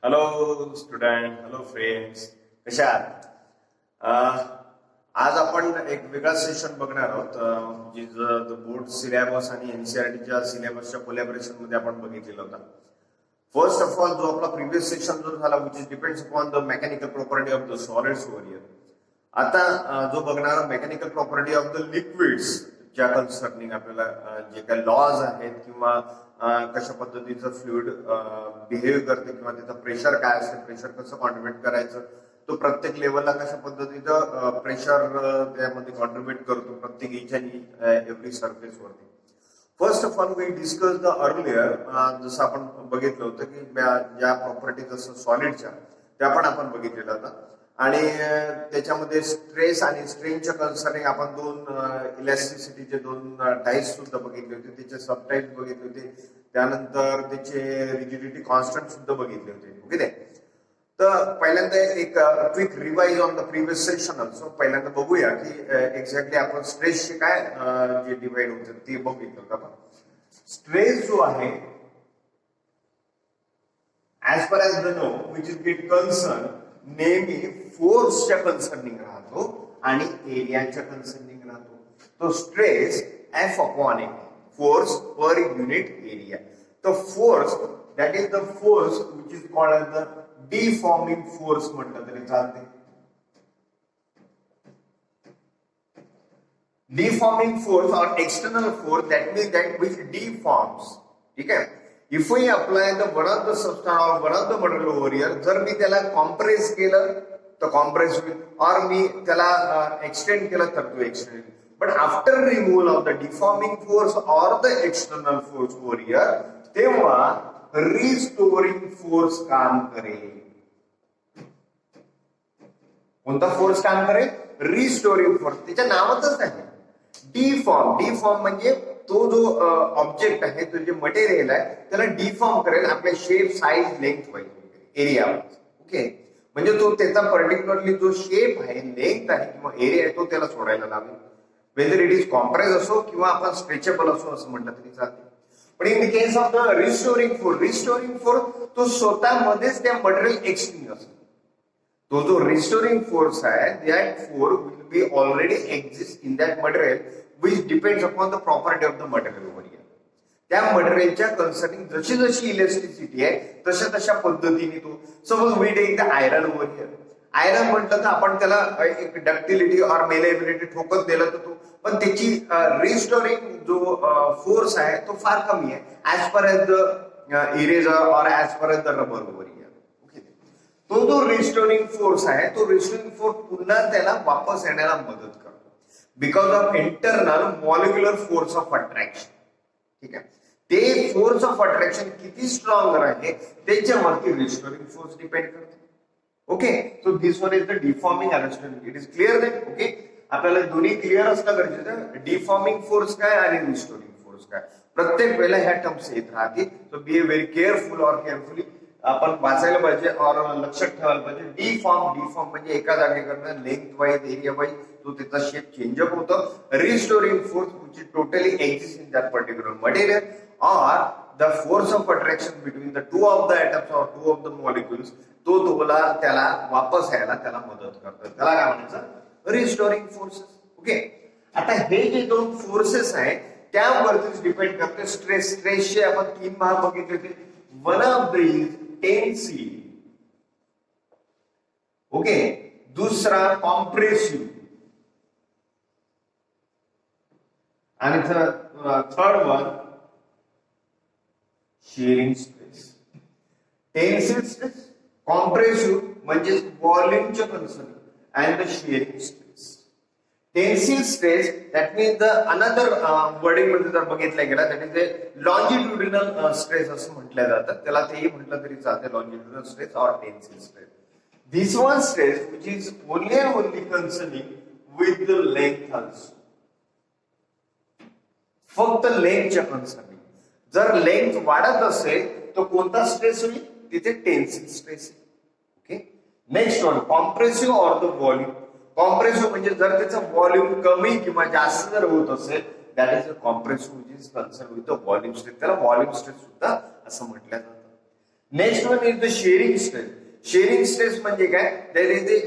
Hello student, hello friends, कशा आहात? आज आपण एक वेगळा सेशन बघणार आहोत जी बोर्ड सिलेबस आणि एनसीईआरटीच्या सिलेबसच्या कोलॅबोरेशन मध्ये आपण बघितलेला होता. फर्स्ट ऑफ ऑल जो आपला प्रिव्हियस सेशन जो झाला which is depends upon the mechanical property of the solids over here. आता जो बघणार mechanical property of the liquids ज्या कन्सर्निंग आपल्याला जे काही लॉज आहेत किंवा कशा पद्धतीचं फ्लुइड बिहेव करते किंवा त्याचं प्रेशर काय असते, प्रेशर कसं कॉन्ट्रीब्युट करायचं, तो प्रत्येक लेवलला कशा पद्धतीचं प्रेशर त्यामध्ये कॉन्ट्रीब्युट करतो प्रत्येक इच अँड एव्हरी सरफेस वरती. First of all we discuss the earlier, जसं आपण बघितलं होतं की ज्या प्रॉपर्टी जसं सॉलिडच्या त्या पण आपण बघितलेल्या होता आणि त्याच्यामध्ये स्ट्रेस आणि स्ट्रेनच्या कन्सर्निंग आपण दोन इलॅस्टिसिटीचे दोन टाईप्स सुद्धा बघितले होते, त्याचे सब टाईप्स बघितले होते, त्यानंतर त्याचे रिजिडिटी कॉन्स्टंट सुद्धा बघितले होते. ओके ते तर पहिल्यांदा एक quick revise on the previous session also. पहिल्यांदा बघूया की एक्झॅक्टली आपण स्ट्रेसचे काय जे डिवाइड होते ते बघितलं होतं आपण. स्ट्रेस जो आहे as per as the no which is get concern नेहमी फोर्सच्या कन्सर्निंग राहतो आणि एरियाच्या कन्सर्निंग राहतो. तो stress F upon A force per unit area. तो force that is the force which is called as the deforming force म्हटलं तरी चालते. डिफॉर्मिंग फोर्स और external force that means that which deforms. ठीक आहे. If we apply the one of the substance और one of the material over here, जर मी त्याला compress केलं तर कॉम्प्रेस होईल और मी त्याला एक्सटेंड केलं तर तो extend. But after removal of the deforming force और the external force over here, तेव्हा रिस्टोरिंग फोर्स काम करेल. कोणता फोर्स काम करेल? Restoring force. त्याच्या नावातच आहे डिफॉर्म. डिफॉर्म म्हणजे तो जो ऑब्जेक्ट आहे, तो जे मटेरियल आहे त्याला डिफॉर्म करेल आपल्या shape, size, length wise, area wise. Okay, म्हणजे तो त्याचा पर्टिक्युलरली जो शेप आहे, लेंथ आहे किंवा एरिया आहे तो त्याला सोडायला लावेल. वेदर इट इज कॉम्प्रेस असो किंवा आपण स्ट्रेचेबल असो असं म्हटलं तरी चालते. पण in the case of the restoring force तो स्वतःमध्येच त्या मटेरियल एक्सटिंग असतो. तो जो रिस्टोरिंग फोर्स आहे that force will be already exist in that material which depends upon the property of the material over here. त्या मटेरियलच्या कन्सर्निंग जशी जशी इलेस्टिसिटी आहे तशा तशा पद्धतीने तो, suppose we take the iron over here. Iron म्हटलं तर आपण त्याला एक डक्टिलिटी और मेलेबिलिटी ठोकत दिलं तर तो, पण त्याची रिस्टोरिंग जो फोर्स आहे तो फार कमी आहे as per as the eraser और as per as the rubber over here. Okay, तो जो रिस्टोरिंग फोर्स आहे तो रिस्टोरिंग फोर्स पुन्हा त्याला वापस येण्याला मदत करतो because of internal molecular force of attraction. ठीक आहे. ते फोर्स ऑफ अट्रॅक्शन किती स्ट्रॉंग आहे त्याच्यावरती रिस्टोरिंग फोर्स डिपेंड करते. Okay, so this one is the deforming and restoring. It is clear that. Okay, आपल्याला दोन्ही क्लिअर असणं गरजेचं आहे. डिफॉर्मिंग फोर्स काय आणि रिस्टोरिंग फोर्स काय, प्रत्येक वेळेला ह्या टर्म्स येत राहतील. सो बी व्हेरी केअरफुल और केअरफुली आपण वाचायला पाहिजे और लक्षात ठेवायला पाहिजे. डिफॉर्म म्हणजे एका जागेकडनं लेंथ वाईज, एरिया वाईज तो त्याचा शेप चेंजअप होतो. Restoring force which is totally exist in that particular material और the force of attraction between the two of the atoms और टू ऑफ द मॉलिक्युल्स, तो तुम्हाला त्याला वापस यायला त्याला मदत करतात. त्याला काय म्हणायचं? Restoring forces. ओके, आता हे जे दोन फोर्सेस आहेत त्यावरतीच डिपेंड करते स्ट्रेस. स्ट्रेसचे आपण तीन भाग बघितले होते. One of the is tensile. Okay, दुसरा कॉम्प्रेसिव्ह आणि third one shearing stress. Tensile stress, compressive म्हणजे व्हॉल्यूमच्या concern and the shearing stress. Tensile stress, that means the another wording मध्ये जर बघितलं गेला that is a longitudinal stress असं म्हटलं जातं. त्याला तेही म्हटलं तरी चालते, longitudinal stress or tensile stress. This one stress which is only concerning with the length also. फक्त लेंथच्या कन्सर्निंग. जर लेंथ वाढत असेल तर कोणता स्ट्रेस होईल? तिथे tensile stress. Next one compressive or the volume. Compressive म्हणजे जर त्याचं व्हॉल्यूम कमी किंवा जास्त जर होत असेल that is a compressive which is concern with the volume stress. त्याला व्हॉल्यूम स्ट्रेस सुद्धा असं म्हटलं जातं. Next one is the shearing stress. Shearing stress म्हणजे काय? There is a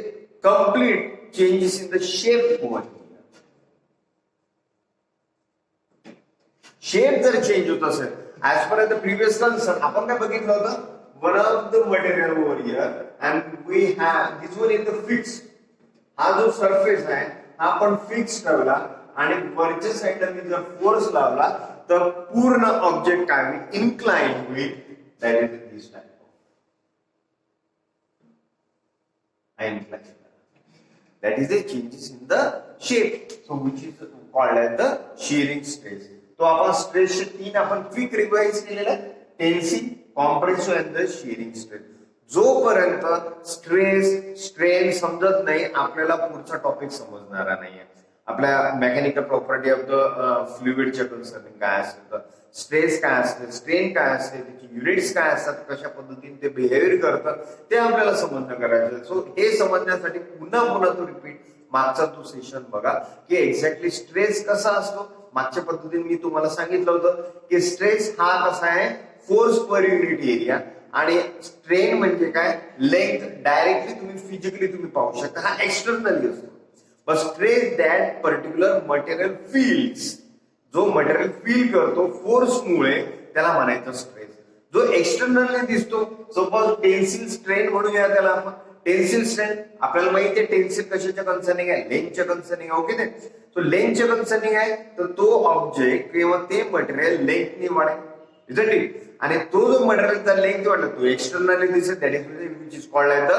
complete changes in the shape over. Shape जर change होत असेल as per the previous concern, आपण काय बघितलं होतं? One of the material over here and we have this one is the fix. हा जो सरफेस आहे हा आपण फिक्स ठेवला आणि वरच्या साईडला मी जर फोर्स लावला तर पूर्ण ऑब्जेक्ट काय होईल? इन्क्लाइन होईल. That is this type of incline. That is the changes in the shape, so which is called as the shearing stress. तो आपण स्ट्रेसचे 3 आपण क्विक रिवाइज केलेला: tensile, compressive and the shearing stress. जोपर्यंत stress strain समजत नाही आपल्याला पुढचा टॉपिक समजणारा नाहीये. आपल्या मेकॅनिकल प्रॉपर्टी ऑफ द फ्लुइडच्या कन्सर्निंग काय असतं, स्ट्रेस काय असते, स्ट्रेन काय असते, त्याची युनिट्स काय असतात, कशा पद्धतीने ते बिहेवियर करतात ते आपल्याला समजणं करायचं. सो हे समजण्यासाठी पुन्हा पुन्हा तो रिपीट मागचा तो सेशन बघा की एक्झॅक्टली स्ट्रेस कसा असतो. मागच्या पद्धतीने मी तुम्हाला सांगितलं होतं की स्ट्रेस हा कसा आहे? Force per unit area. आणि स्ट्रेन म्हणजे काय? लेंथ. डायरेक्टली तुम्ही फिजिकली तुम्ही पाहू शकता, हा एक्सटर्नली असतो. But stress that particular material feels, जो मटेरियल फील करतो फोर्समुळे त्याला म्हणायचं स्ट्रेस. जो एक्सटर्नली दिसतो, सपोज टेन्सिल स्ट्रेन म्हणूया त्याला आपण. टेन्सिल स्ट्रेन आपल्याला माहिती आहे टेन्सिल कशाच्या कन्सर्निंग आहे? लेंथच्या कन्सर्निंग आहे. ओके ते सो लेंथच्या कन्सर्निंग आहे तर तो ऑब्जेक्ट किंवा ते मटेरियल लेंथने वाढेल, इजंट इट? आणि तो जो मटेरियलचा लेंथ वाढला तो एक्सटर्नली दिसेल, that is which is called as the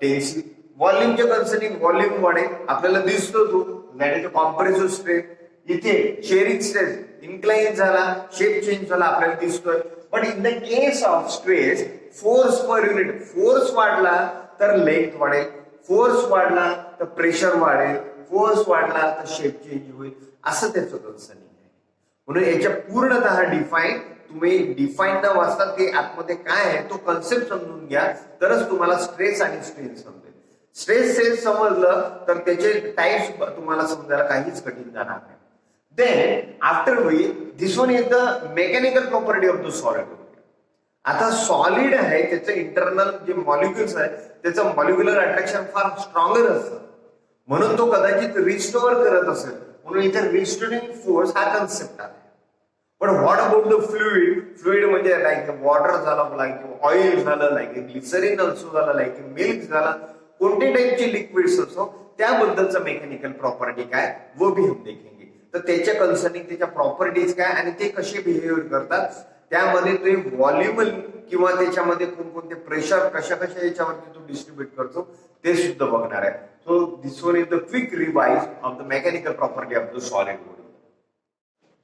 tensile. व्हॉल्यूमच्या कन्सर्निंग व्हॉल्यूम वाढेल, आपल्याला दिसतो तो, दॅट इज कॉम्प्रेसिव्ह स्ट्रेस. इथे शेअरिंग स्ट्रेस इन्क्लाइन झाला, शेप चेंज झाला, आपल्याला दिसतोय. But in the case of stress, force per unit, force वाढला तर लेंथ वाढेल, फोर्स वाढला तर प्रेशर वाढेल, फोर्स वाढला तर शेप चेंज होईल, असं त्याचं कन्सर्निंग आहे. म्हणून याच्या पूर्णतः डिफाईन, तुम्ही डिफाईन न वाचता ते आतमध्ये काय आहे तो कन्सेप्ट समजून घ्या, तरच तुम्हाला स्ट्रेस आणि स्ट्रेन समजेल. स्ट्रेस सेल समजलं तर त्याचे टाइप्स तुम्हाला समजायला काहीच कठीण जाणार नाही. Then after we this one is the mechanical property of the solid. आता सॉलिड आहे त्याचं इंटरनल जे मॉलिक्युल्स आहे त्याचं मॉलिक्युलर अट्रॅक्शन फार स्ट्रॉंगर असतं, म्हणून तो कदाचित रिस्टोअर करत असेल. म्हणून इथे रिस्टोरिंग फोर्स हा कन्सेप्ट आहे. पण what about the fluid? Fluid म्हणजे लाईक वॉटर झालं, लाईक ऑइल झालं, लाईक ग्लिसरीन ऑल्सो झालं, लाईक मिल्क झालं, कोणते टाईपचे लिक्विड्स असो त्याबद्दलचं मेकॅनिकल प्रॉपर्टी काय वो भी हम देखेंगे. तर त्याच्या कन्सर्निंग त्याच्या प्रॉपर्टीज काय आणि ते कसे बिहेवियर करतात, त्यामध्ये ते व्हॉल्युम किंवा त्याच्यामध्ये कोणकोणते प्रेशर कशा कशा याच्यावरती तो डिस्ट्रीब्यूट करतो ते सुद्धा बघणार आहे. So this one is the quick revise of the mechanical property of the solid body.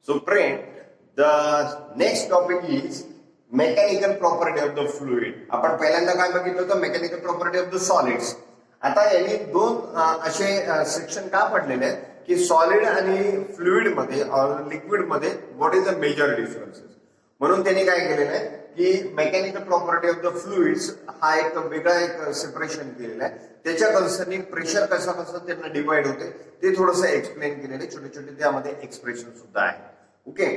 So friend, the next topic is mechanical property of the fluid. आपण पहिल्यांदा काय बघितलं होतं? Mechanical property of the solids. आता यांनी 2 असे section का पडलेले आहेत की सॉलिड आणि फ्लुइड मध्ये लिक्विड मध्ये what is the major differences. म्हणून त्यांनी काय केलेलं आहे की mechanical property of the fluids हा एक वेगळा एक सेपरेशन केलेला आहे. त्याच्या कन्सर्निंग प्रेशर कसं कसं त्यांना डिवाइड होते ते थोडंसं एक्सप्लेन केलेले, छोटे छोटे त्यामध्ये एक्सप्रेशन सुद्धा आहे. Okay,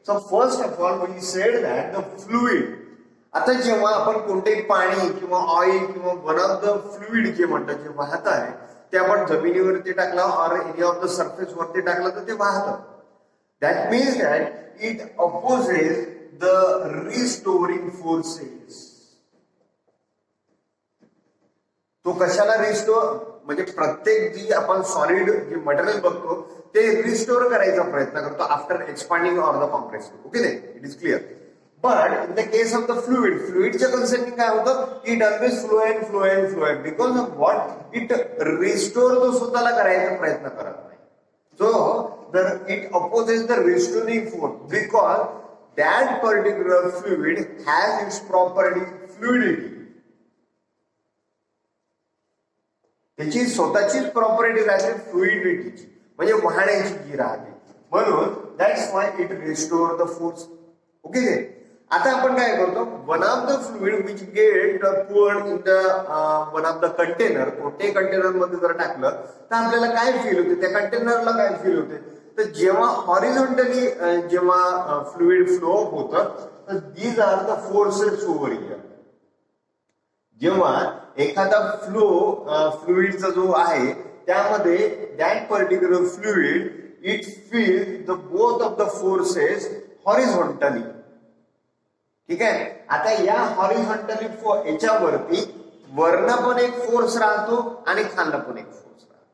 so first of all we said that the fluid. आता जेव्हा आपण कोणतेही पाणी किंवा ऑइल किंवा वन ऑफ द फ्लुइड जे म्हणतात जे वाहत आहे ते आपण जमिनीवरती टाकला और एरिया ऑफ द सरफेस वरती टाकलं तर ते वाहतं. That means that it opposes the restoring forces. तो कशाला रिस्टोर म्हणजे प्रत्येक जी आपण सॉलिड जे मटेरियल बघतो ते रिस्टोर करायचा प्रयत्न करतो after expanding or the compressing. Okay, it is clear. But in the case of the fluid, फ्लुइडच्या कन्सर्निंग काय होतं? It always flow and because of what? It restore तो स्वतःला करायचा प्रयत्न करत नाही. So it opposes the restoring force because that particular fluid has its property fluidity. त्याची स्वतःचीच प्रॉपर्टी राहते फ्लुइडिटीची, म्हणजे वाहण्याची जी राहते. म्हणून that's why it restore the force. Okay, आता आपण काय करतो? One of the fluid which get poured in the one of the container. कोणत्याही कंटेनर मध्ये जर टाकलं तर आपल्याला काय फील होते? त्या कंटेनरला काय फील होते? तर जेव्हा हॉरिझॉन्टली जेव्हा फ्लुइड फ्लो होतं तर these are the forces over here. जेव्हा एखादा फ्लुइडचा जो आहे त्यामध्ये that particular fluid it feel the both of the forces horizontally. ठीक आहे. आता या हॉरिझॉन्टली याच्यावरती वरनं पण एक फोर्स राहतो आणि खालनं पण एक फोर्स राहतो.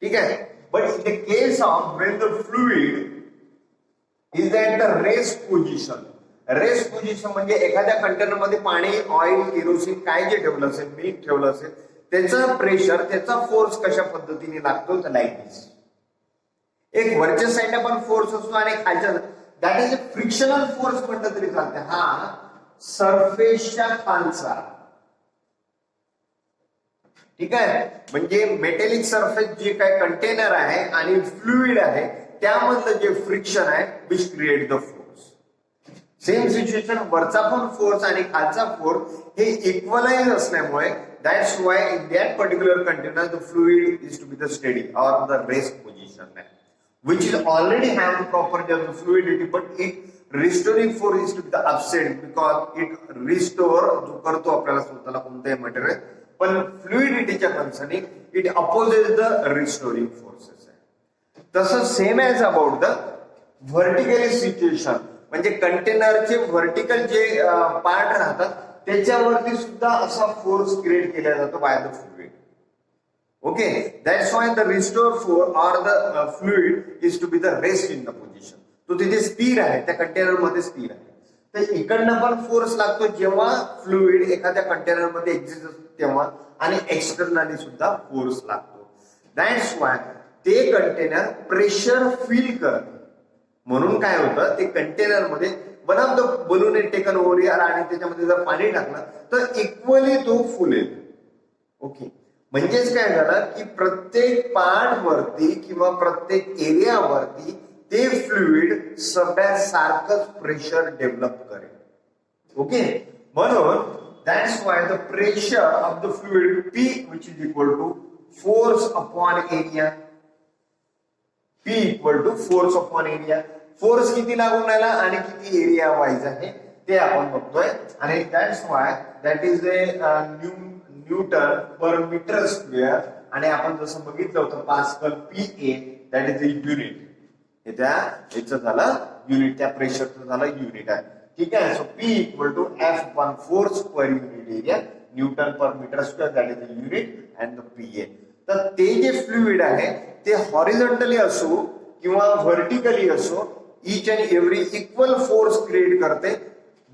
ठीक आहे. But in the case of when the fluid is at the rest position. Rest position म्हणजे एखाद्या कंटेनर मध्ये पाणी, ऑइल, केरोसिन काय जे ठेवलं असेल, मीठ ठेवलं असेल, त्याचं प्रेशर, त्याचा फोर्स कशा पद्धतीने लागतो तर लाईक दिस. एक वरच्या साईडला पण फोर्स असतो आणि खालच्या, that is a frictional force म्हटलं तरी चालते. हा सरफेसच्या खालचा. ठीक आहे. म्हणजे मेटेलिक सरफेस जे काय कंटेनर आहे आणि फ्लुइड आहे त्यामधलं जे फ्रिक्शन आहे which create the force. Same situation, वरचा पण फोर्स आणि खालचा फोर्स हे इक्वलाइज असल्यामुळे that's why in that particular container the fluid is to be the steady or the rest position which is already have the property of the fluidity, but it restoring force is to be the upside because it restore जो करतो आपल्याला स्वतःला कोणत्याही material, पण फ्लुइडिटीच्या concerning it opposes the restoring forces आहे. तसं same as about the vertically situation, म्हणजे कंटेनरचे व्हर्टिकल जे पार्ट राहतात त्याच्यावरती सुद्धा असा फोर्स क्रिएट केला जातो by the fluid. Okay, that's why the restore force or the fluid is to be the rest in the position. तो तिथे स्थिर आहे, त्या कंटेनर मध्ये स्थिर आहे. तर इकडनं पण फोर्स लागतो जेव्हा फ्लुइड एखाद्या कंटेनर मध्ये एक्झिस्ट असतो तेव्हा, आणि एक्सटर्नली सुद्धा फोर्स लागतो. दॅट्स वाय ते कंटेनर प्रेशर फील करते. म्हणून काय होतं, ते कंटेनर मध्ये one of the balloon is taken over here आणि त्याच्यामध्ये जर पाणी टाकलं तर इक्वली तो फुलेल. ओके. म्हणजेच काय झालं की प्रत्येक पार्ट वरती किंवा प्रत्येक एरियावरती ते फ्लुइड सगळ्यात सारखंच प्रेशर डेव्हलप करेल. ओके. म्हणून that's why the pressure of the fluid P which is equal to force upon area. P equal to force upon area. Force किती लागून राहिला आणि किती एरिया वाईज आहे ते आपण बघतोय. आणि that's why that is a newton per metre square. आणि आपण जसं बघितलं होतं pascal PA that is the unit. हे त्याचं झालं युनिट, त्या प्रेशरचं झालं युनिट आहे. ठीक आहे. So P equal to F upon force per unit area, newton per metre square that is the unit and the PA. तर ते जे फ्लुइड आहे ते हॉरिझॉन्टली असो किंवा व्हर्टिकली असो, each and every equal force create करते.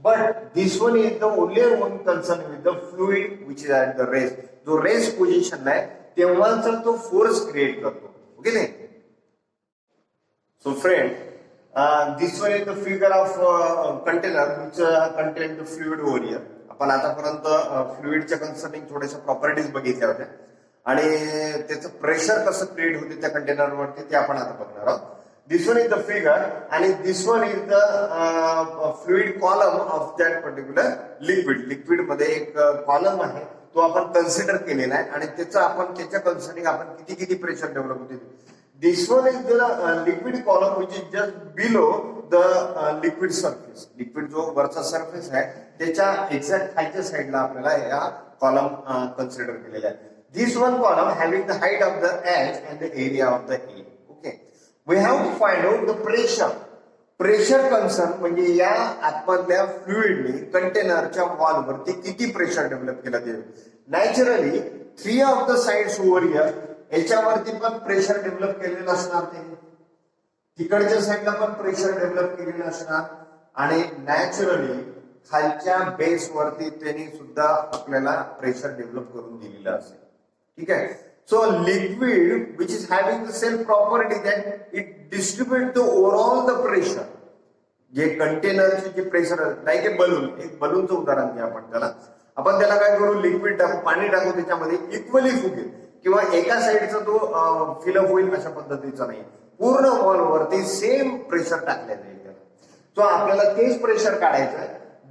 But this one is the only one concerned with the fluid which is at the rest. जो रेस्ट पोझिशन आहे तेव्हाच तो फोर्स क्रिएट करतो. ओके नाही. So friend, this one is the figure of container which contain the fluid over here. आपण आतापर्यंत फ्लुइडच्या concerning थोड्याशा properties बघितल्या होत्या आणि त्याचं प्रेशर कसं क्रिएट होते त्या कंटेनरवरती ते आपण आता बघणार आहोत. This one is the figure and this one is the fluid column of that particular liquid. Liquid मध्ये एक कॉलम आहे तो आपण कन्सिडर केलेला आहे आणि त्याच्या कन्सर्निंग आपण किती किती प्रेशर डेव्हलप होते. This one is the liquid column which is just below the liquid surface. Liquid जो वरचा सरफेस आहे त्याच्या एक्झॅक्ट खालच्या साईडला आपल्याला या कॉलम कन्सिडर केलेला आहे. This one column having the height of the H and the area of the A. We have to find out the pressure. Pressure concern म्हणजे या आतमधल्या फ्लुइडने कंटेनरच्या वॉलवरती किती प्रेशर डेव्हलप केलं ते. Naturally 3 of the sides over here याच्यावरती पण pressure develop केलेलं असणार, ते तिकडच्या साईडला पण प्रेशर डेव्हलप केलेलं असणार आणि नॅचरली खालच्या बेसवरती त्यांनी सुद्धा आपल्याला प्रेशर डेव्हलप करून दिलेलं असेल. ठीक आहे. So liquid which is having the same property that it distribute the overall the pressure. जे कंटेनरचे जे प्रेशर लाईक ए बलून, एक बलूनचं उदाहरण घ्या आपण त्याला. आपण त्याला काय करू, लिक्विड टाकू, पाणी टाकू, त्याच्यामध्ये इक्वली फुगेल किंवा एका साईडचा तो फिलअप होईल अशा पद्धतीचा नाही. पूर्ण वॉलवरती सेम प्रेशर टाकले जाईल त्याला. सो आपल्याला तेच प्रेशर काढायचं आहे.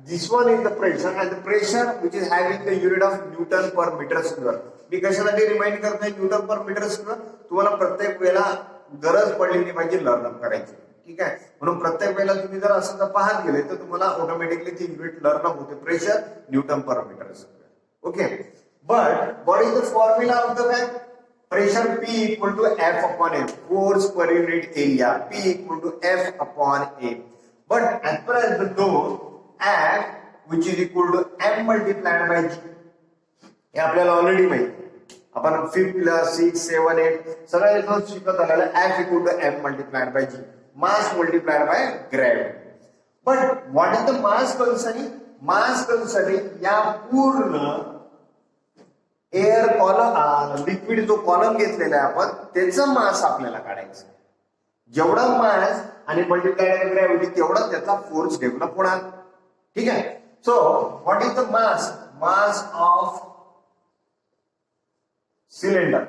This one is the pressure and the pressure which is having the unit of Newton per meter square. मी कशासाठी रिमाइंड करतोय न्यूटन पर मीटर स्क्वेअर, तुम्हाला प्रत्येक वेळेला गरज पडलेली पाहिजे लर्न करायची. ठीक आहे. म्हणून प्रत्येक वेळेला तुम्ही जर असं पाहत गेले तर तुम्हाला ऑटोमॅटिकली ती युनिट लर्न होते, pressure newton per metre square. Okay, but what is the formula of the bag? Pressure P equal to F upon A, force per unit area, P equal to F upon A. But as per as the law, F which is equal to M multiplied by G. हे आपल्याला already माहिती, आपण 5th, 6th, 7th, 8th सगळ्या याच्यात शिकत आलेलं F equal to M multiplied by G, mass multiplied by gravity. But what is the mass concerning? Mass concerning या पूर्ण एअर कॉलम, लिक्विड जो कॉलम घेतलेला आहे आपण त्याचं मास आपल्याला काढायचं. जेवढा मास आणि मल्टिप्लाइड बाय ग्रॅव्हिटी तेवढा त्याचा फोर्स डेव्हलप होणार. ठीक आहे. So what is the mass? Mass of cylinder,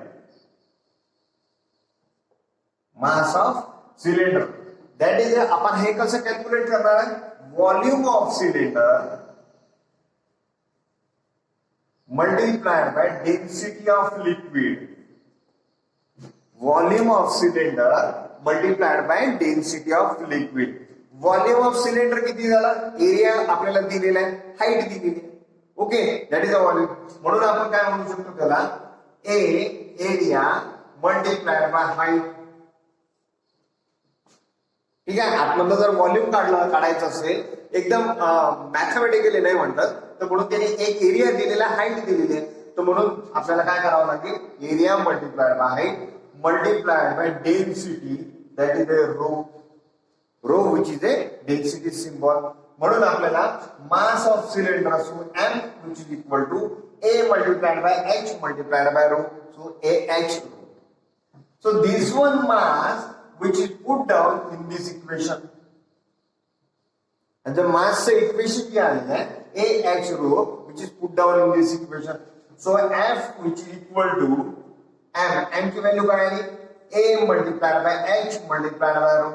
mass of cylinder that is, आपण हे कसं कॅल्क्युलेट करणार आहे? Volume of cylinder multiplied by density of liquid. Volume of cylinder multiplied by density of liquid. Volume of cylinder किती झाला? Area आपल्याला दिलेला आहे, हाईट दिलेली आहे. Okay, that is a volume. म्हणून आपण काय म्हणू शकतो त्याला? ए एरिया मल्टिप्लाइड बाय हाईट. ठीक आहे. आतमधलं जर व्हॉल्यूम काढायचं असेल, एकदम मॅथमॅटिकली नाही म्हणतात, तर म्हणून त्याने एक एरिया दिलेला, हाईट दिलेली आहे, तर म्हणून आपल्याला काय करावं लागेल? Area multiplied by height multiplied by density, that is rho which is a density symbol. म्हणून आपल्याला मास ऑफ सिलेंडर असो M which is equal to A multiplied by H multiplied by rho, so A H. So this one mass which is put down in this equation. And the mass equation क्या है? A H rho which is put down in this equation. So F which is equal to M. M की value क्या है? A multiplied by H multiplied by rho.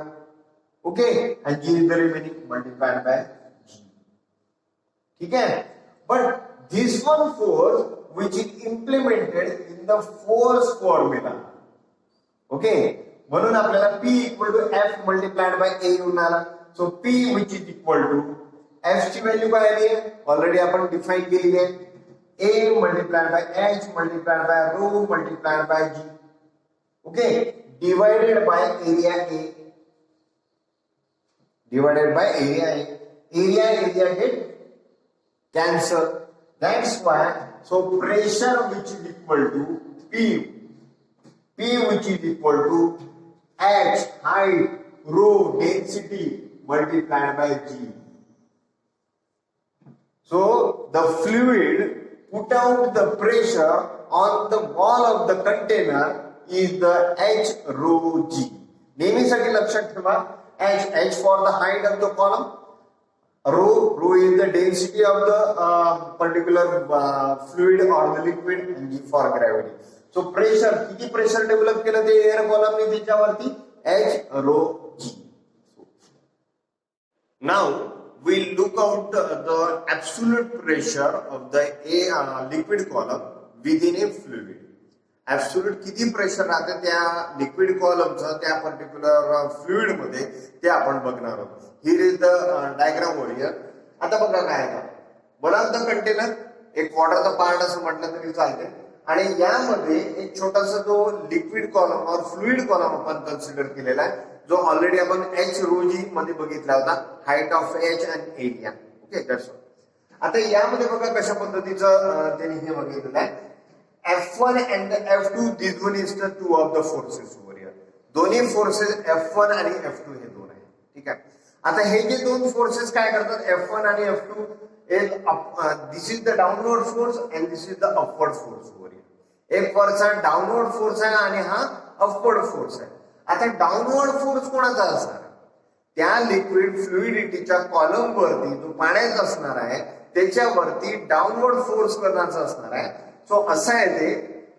Okay? And G is the remaining multiplied by G. ठीक है? But this one force which is implemented in the force formula. Okay? म्हणून आपल्याला P equal to F multiplied by A येऊन आला. So P which is equal to F ची value काय आली आहे? ऑलरेडी आपण डिफाइन केलेली आहे. A multiplied by H multiplied by rho multiplied by G. Okay, divided by area A, divided by area A. Area get cancel. That's why so pressure which is equal to P which is equal to H height, rho density multiplied by G. So the fluid put out the pressure on the wall of the container is the H rho G. नेहमीसाठी लक्षात ठेवा, H for the height of the column, rho is the density of the particular fluid or the liquid, and G for gravity. So pressure, किती pressure develop केलं ते air कॉलमने त्याच्यावरती? H rho G. Now we look out the absolute pressure of the liquid column within a fluid. Absolute किती pressure राहते त्या liquid कॉलमचं त्या particular fluid मध्ये ते आपण बघणार आहोत. Here is the diagram over here. आता बघा काय आहे, वन ऑफ द कंटेनर, एक वॉटरचा पार्ट असं म्हटलं तरी चालते, आणि यामध्ये एक छोटासा जो लिक्विड कॉलम और फ्लुइड कॉलम आपण कन्सिडर केलेला आहे, जो ऑलरेडी आपण H rho G मध्ये बघितला होता, height of H and area. Okay, that's all. आता यामध्ये बघा कशा पद्धतीचं त्यांनी हे बघितलेलं आहे. F1 and F2, this one is the two of the forces over here. दोन्ही फोर्सेस F1 आणि F2 हे दोन आहेत. ठीक आहे. आता हे जे दोन फोर्सेस काय करतात, F1 आणि F2, this is the downward force and this is the upward force over here. एक फोर्स हा डाउनवर्ड फोर्स आहे आणि हा अपवर्ड फोर्स आहे. आता डाउनवर्ड फोर्स कोणाचा असणार? त्या लिक्विड फ्लुइडिटीच्या कॉलम वरती जो पाण्याचा असणार आहे त्याच्यावरती डाउनवर्ड फोर्स करण्याचा असणार आहे. सो असं आहे ते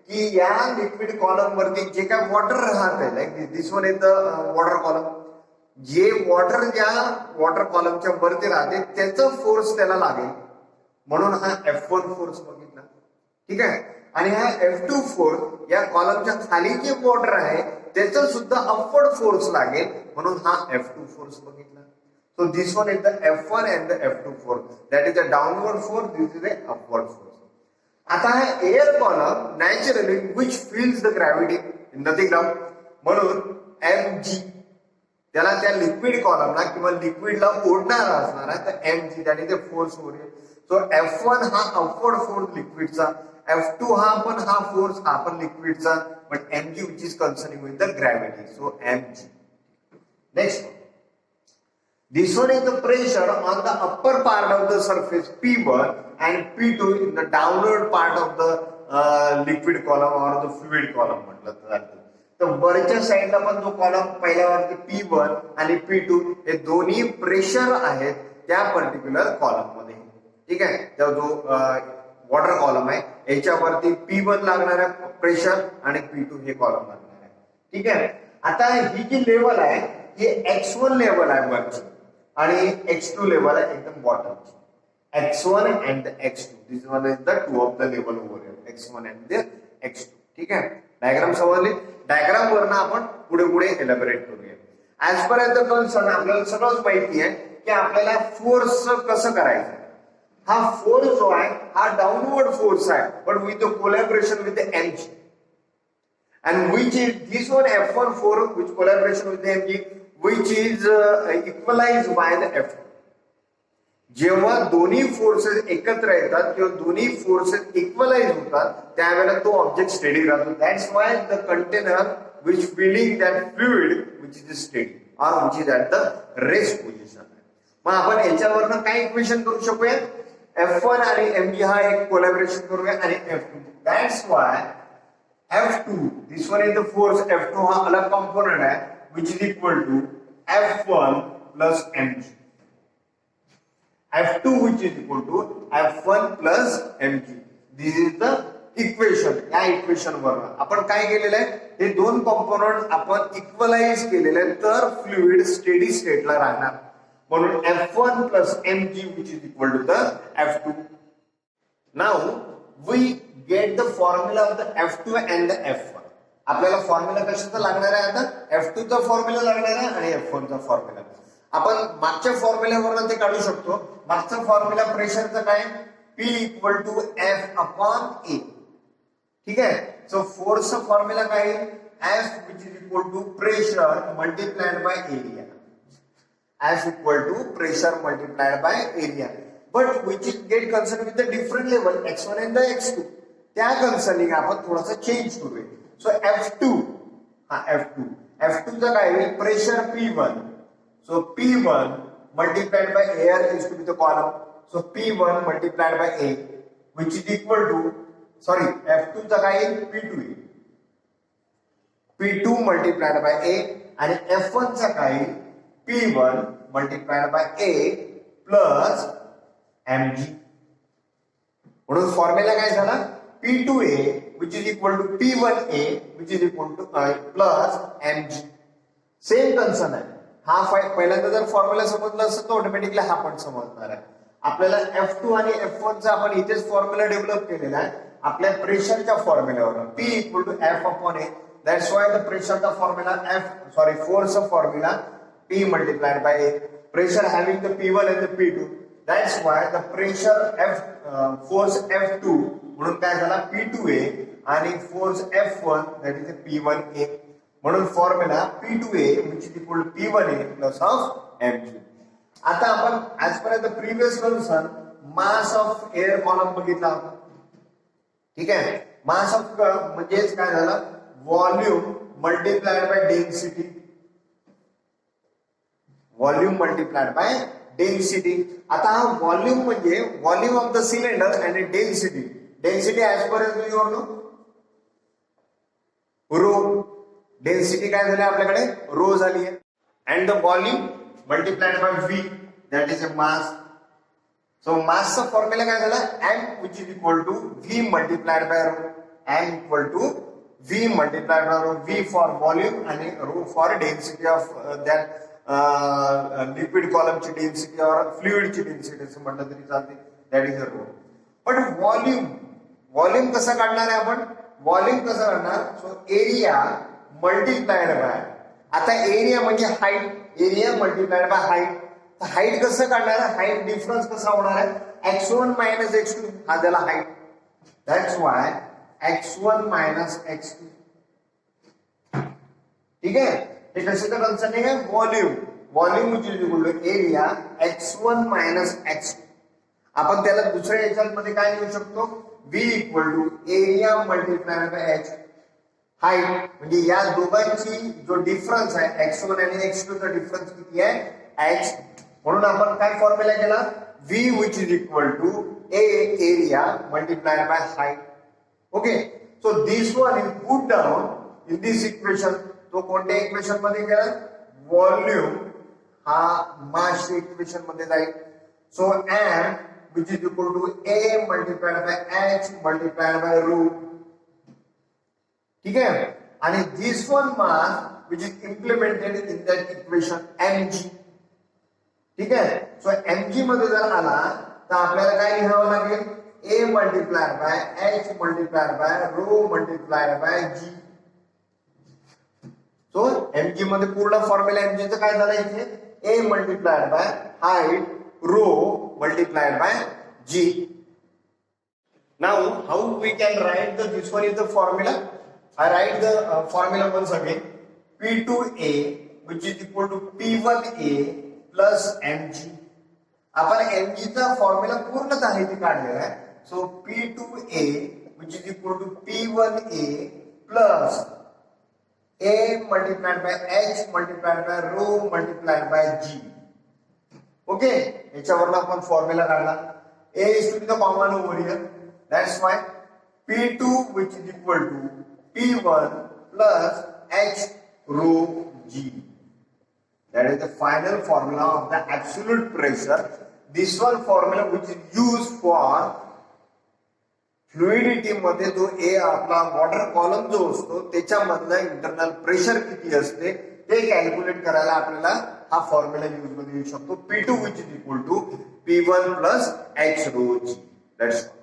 की या लिक्विड कॉलम वरती जे काय वॉटर राहत आहे, like this one is the water column, जे वॉटर ज्या वॉटर कॉलमच्या वरती राहते त्याचं फोर्स त्याला लागेल, म्हणून हा F1 फोर्स बघितला. ठीक आहे. आणि हा F2 फोर्स या कॉलमच्या खाली जे वॉटर आहे त्याचं सुद्धा अपवर्ड फोर्स लागेल, म्हणून हा F2 फोर्स बघितला. So this one is the F1 and the F2 force, that is the downward force, this is the upward force. आता हा air column naturally which feels the gravity in the ground, म्हणून mg त्याला त्या liquid कॉलमला किंवा लिक्विडला ओढणारा असणार आहे, तर mg त्याने ते फोर्स होईल. सो F1 हा अपवर्ड फोर्स लिक्विडचा, F2 हा फोर्स हा पण लिक्विडचा, but mg which is concerning with the gravity. So mg. Next, this one is the pressure on the upper part of the surface P1 and P2 in the downward part of the liquid column or the fluid column म्हटलं जातं. तर वरच्या साईडला पण जो column पहिल्यावरती P1 आणि P2 हे दोन्ही प्रेशर आहेत त्या पर्टिक्युलर कॉलम मध्ये. ठीक आहे, तर जो वॉटर कॉलम आहे याच्यावरती P1 लागणार आहे प्रेशर आणि P2 हे कॉलम लागणार आहे. ठीक आहे, आता ही जी लेवल आहे ही x1 लेवल आहे वरची आणि x2 लेवल आहे एकदम बॉटमची. x1 and x2, this one is the two of the level over here, x1 and the x2. ठीक आहे, डायग्राम समजली. डायग्राम वरनं आपण पुढे पुढे एलॅबोरेट करूया. ऍज पर द कन्सर्न आपल्याला सगळंच माहिती आहे की आपल्याला फोर्स कसं करायचं. हा फोर्स जो आहे हा डाउनवर्ड फोर्स आहे, but with the collaboration with the mg, and which is this one F1 force which collaboration with the mg which is equalized by the F2. जेव्हा दोन्ही फोर्सेस एकत्र येतात किंवा दोन्ही फोर्सेस इक्वलाइज होतात त्यावेळेला तो ऑब्जेक्ट स्टेडी राहतो. That's why the container which filling that fluid which is steady और which is at the rest position. मग आपण याच्यावरनं काय इक्वेशन करू शकूया, F1 आणि mg हा एक कोलॅबोरेशन करूया आणि F2. That's why F2, this one is the force, F2 हा अलग कंपोनेंट है which is equal to F1 plus mg. F2 which is equal to F1 plus mg. This is the equation. या equation वर आपण काय केलेलं आहे, हे दोन कंपोनेंट आपण इक्वलाइज केलेले आहेत तर फ्लुइड स्टेडी स्टेटला राहणार, म्हणून F1 plus mg which is equal to the F2. Now we get the formula of the F2 and the F1. आपल्याला फॉर्म्युला कशाचा लागणार आहे, आता F2 चा फॉर्म्युला लागणार आहे आणि F1 चा फॉर्म्युला. आपण मागच्या फॉर्म्युल्यावरून ते काढू शकतो. मागचा फॉर्म्युला प्रेशरचा काय, P equal to F upon A. ठीक आहे, सो फोर्सचा फॉर्म्युला काय, F which is equal to pressure multiplied by area. F equal to pressure multiplied by area, but which is get concern with the different level x1 and the x2. त्या concerning आपण थोडासा change करूया. So F2 हा F2 चा काय होईल, pressure P1. So P1 multiplied by air is to be the column. So P1 multiplied by A which is equal to, sorry, F2 चा काय येईल, P2 येईल. P2 multiplied by A आणि F1 चा काय येईल, P1 multiplied by A plus mg. म्हणून formula काय झाला, P2A which is equal to P1A which is equal to plus mg. Same concern आहे. हा पहिल्यांदा जर फॉर्म्युला समजला असतं तर ऑटोमॅटिकली हा पण समजणार आहे. आपल्याला F2 आणि F1 चा आपण इथेच फॉर्म्युला डेव्हलप केलेला आहे आपल्या प्रेशरच्या फॉर्म्युल्यावर, P equal to F upon A. That's why the प्रेशरचा फॉर्म्युला फोर्सचा formula P multiplied by A. Pressure having the P1 and the P2. That's why the pressure force F2 म्हणून काय झाला P2A आणि force F1 that is P1A. म्हणून formula P2A which is equal to P1A plus of mg. आता आपण as per the previous concern mass of air column बघितला होता. ठीक आहे, मास ऑफ म्हणजेच काय झालं, volume multiplied by density. Volume multiplied by density. आता हा व्हॉल्यूम म्हणजे व्हॉल्यूम ऑफ द सिलेंडर आणि density. Density as per your know rho. Density काय झाली आपल्याकडे, रो झाली आहे. And the volume multiplied by V that is a mass. So मासचा फॉर्म्युला काय झाला, M which is equal to V multiplied by rho. M equal to V multiplied by rho. V for volume आणि rho for density of that liquid कॉलमची density और फ्लुइडची density असं म्हटलं तरी चालते, दॅट इज अ रो. पण volume कसं काढणार आहे आपण, व्हॉल्यूम कसं काढणार, सो एरिया मल्टीप्लाइड बाय, आता एरिया म्हणजे height, area multiplied by height. तर हाईट कसं काढणार, हाईट डिफरन्स कसा होणार आहे, x1 मायनस x2 हा त्याला height. That's why x1 minus x2. ठीक है, हे कशाचं कन्सेप्ट आहे? Volume. Volume which is equal to area x1 minus x2. आपण त्याला दुसऱ्या याच्यामध्ये काय लिहू शकतो? v equal to area multiply by h. Height म्हणजे या दोघांची जो डिफरन्स आहे x1 आणि x2 चा डिफरन्स किती आहे? h. म्हणून आपण काय फॉर्म्युला केला? v which is equal to a area multiplied by height. Okay, so this one is put down in this equation. तो कोणत्या इक्वेशन मध्ये गेला? व्हॉल्यूम हा मास इक्वेशन मध्ये जाईल. So m which is equal to a multiplied by h multiplied by rho. ठीक है, आणि this one mass which is implemented in that equation mg. ठीक है, सो mg मध्ये जर आला तर आपल्याला काय लिहावं लागेल? a multiplied by h multiplied by rho multiplied by g. So mg मध्ये पूर्ण फॉर्म्युला mg चं काय झालं इथे? a multiplied by height rho multiplied by g. Now how we can write this one is the formula. I write the formula once again. P2a which is equal to P1a plus mg. आपण mg चा formula पूर्णतः इथे काढलेला आहे. So P2a which is equal to P1a plus a multiplied by h multiplied by rho multiplied by g. Okay, याच्यावरला आपण formula काढला. a is to be the common over here. That's why P2 which is equal to P1 plus h rho g. That is the final formula of the absolute pressure. This one formula which is used for fluidity मध्ये जो ए आपला water column जो असतो त्याच्यामधलं internal pressure किती असते ते calculate करायला आपल्याला हा फॉर्म्युला यूज मध्ये येऊ शकतो. P2 which is equal to P1 plus h rho g. That's all.